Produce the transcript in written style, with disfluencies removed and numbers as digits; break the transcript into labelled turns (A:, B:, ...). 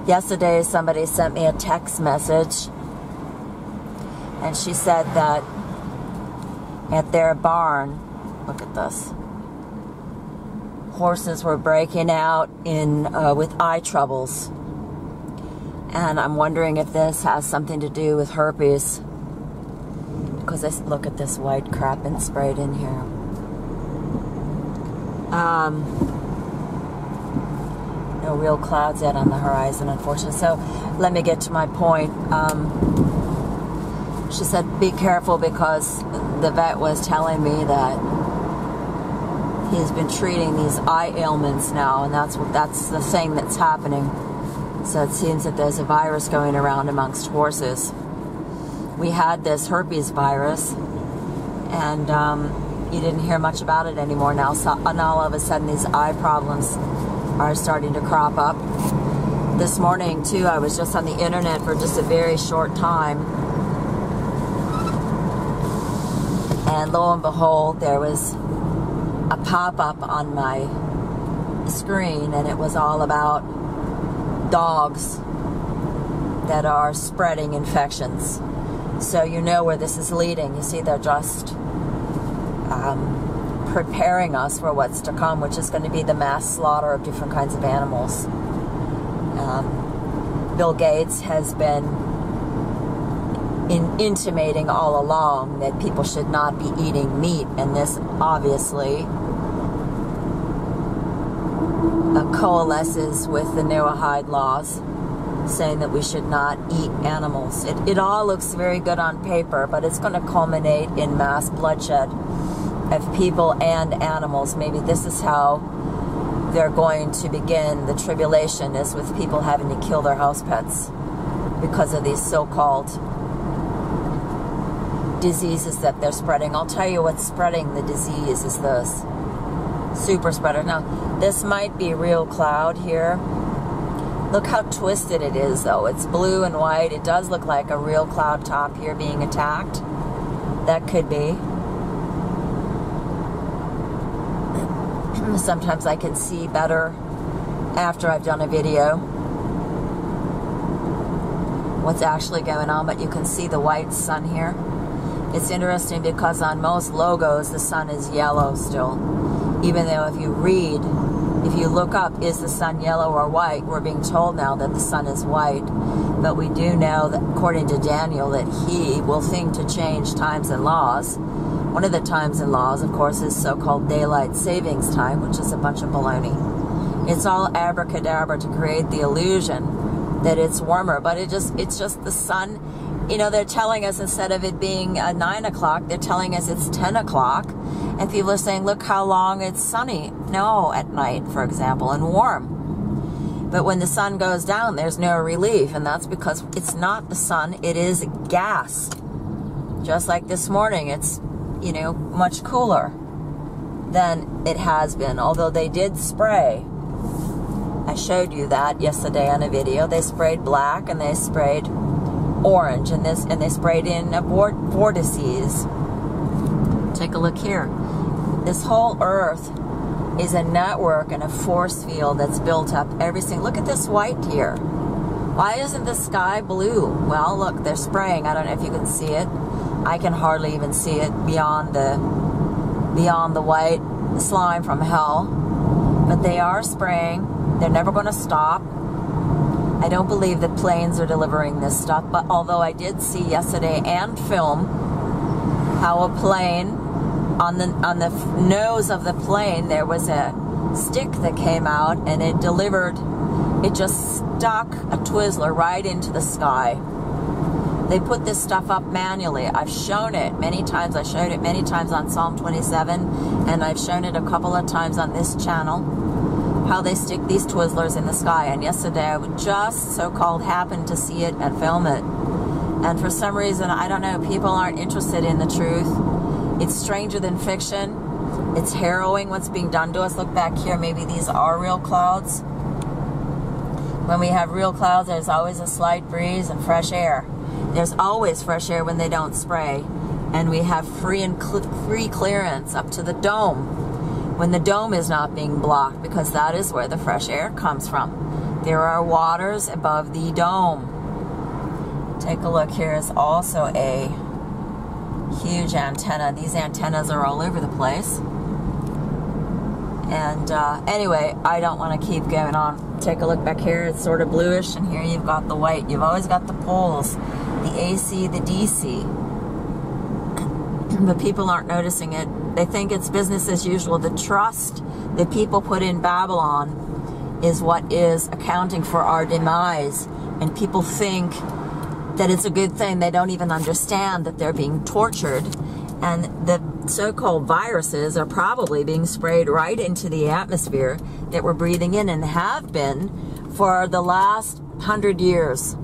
A: Yesterday, somebody sent me a text message, and she said that at their barn, look at this, horses were breaking out with eye troubles. And I'm wondering if this has something to do with herpes. Because look at this white crap and sprayed in here. No real clouds yet on the horizon, unfortunately. So let me get to my point. She said, be careful, because the vet was telling me that he's been treating these eye ailments now, and that's the thing that's happening. So it seems that there's a virus going around amongst horses. We had this herpes virus, and you didn't hear much about it anymore now. So, and all of a sudden, these eye problems are starting to crop up. This morning, too, I was just on the internet for just a very short time, and lo and behold, there was a pop-up on my screen, and it was all about dogs that are spreading infections. So you know where this is leading. You see, they're just preparing us for what's to come, which is going to be the mass slaughter of different kinds of animals. Bill Gates has been intimating all along that people should not be eating meat, and this obviously coalesces with the Noahide laws, saying that we should not eat animals. It all looks very good on paper, but it's going to culminate in mass bloodshed of people and animals. Maybe this is how they're going to begin the tribulation, is with people having to kill their house pets because of these so-called diseases that they're spreading. I'll tell you what's spreading the disease is this super spreader. Now, this might be real cloud here. Look how twisted it is, though. It's blue and white. It does look like a real cloud top here being attacked. That could be. Sometimes I can see better after I've done a video what's actually going on, but you can see the white sun here. It's interesting because on most logos the sun is yellow still, even though if you look up, is the sun yellow or white, we're being told now that the sun is white. But we do know that, according to Daniel, that he will think to change times and laws. One of the times and laws, of course, is so-called daylight savings time, which is a bunch of baloney. It's all abracadabra to create the illusion that it's warmer, but it's just the sun. You know, they're telling us instead of it being 9 o'clock, they're telling us it's 10 o'clock. And people are saying, look how long it's sunny. No, at night, for example, and warm. But when the sun goes down, there's no relief. And that's because it's not the sun, it is gas. Just like this morning, it's, you know, much cooler than it has been. Although they did spray. I showed you that yesterday on a video. They sprayed black and they sprayed orange, and they sprayed in vortices. Take a look here. This whole earth is a network and a force field that's built up every single. Look at this white here. Why isn't the sky blue? Well, look, they're spraying. I don't know if you can see it. I can hardly even see it beyond the white slime from hell. But they are spraying. They're never going to stop. I don't believe that planes are delivering this stuff, but although I did see yesterday and film how a plane, on the nose of the plane, there was a stick that came out and it just stuck a Twizzler right into the sky. They put this stuff up manually. I've shown it many times. I showed it many times on Psalm 27, and I've shown it a couple of times on this channel, how they stick these Twizzlers in the sky. And yesterday I would just so-called happen to see it and film it. And for some reason, I don't know, people aren't interested in the truth. It's stranger than fiction. It's harrowing what's being done to us. Look back here, maybe these are real clouds. When we have real clouds, there's always a slight breeze and fresh air. There's always fresh air when they don't spray. And we have free clearance up to the dome when the dome is not being blocked, because that is where the fresh air comes from. There are waters above the dome. Take a look. Here is also a huge antenna. These antennas are all over the place. And anyway, I don't want to keep going on. Take a look back here. It's sort of bluish, and here you've got the white. You've always got the poles, the AC, the DC. But people aren't noticing it. They think it's business as usual. The trust that people put in Babylon is what is accounting for our demise. And people think that it's a good thing. They don't even understand that they're being tortured. And the so-called viruses are probably being sprayed right into the atmosphere that we're breathing in, and have been for the last 100 years.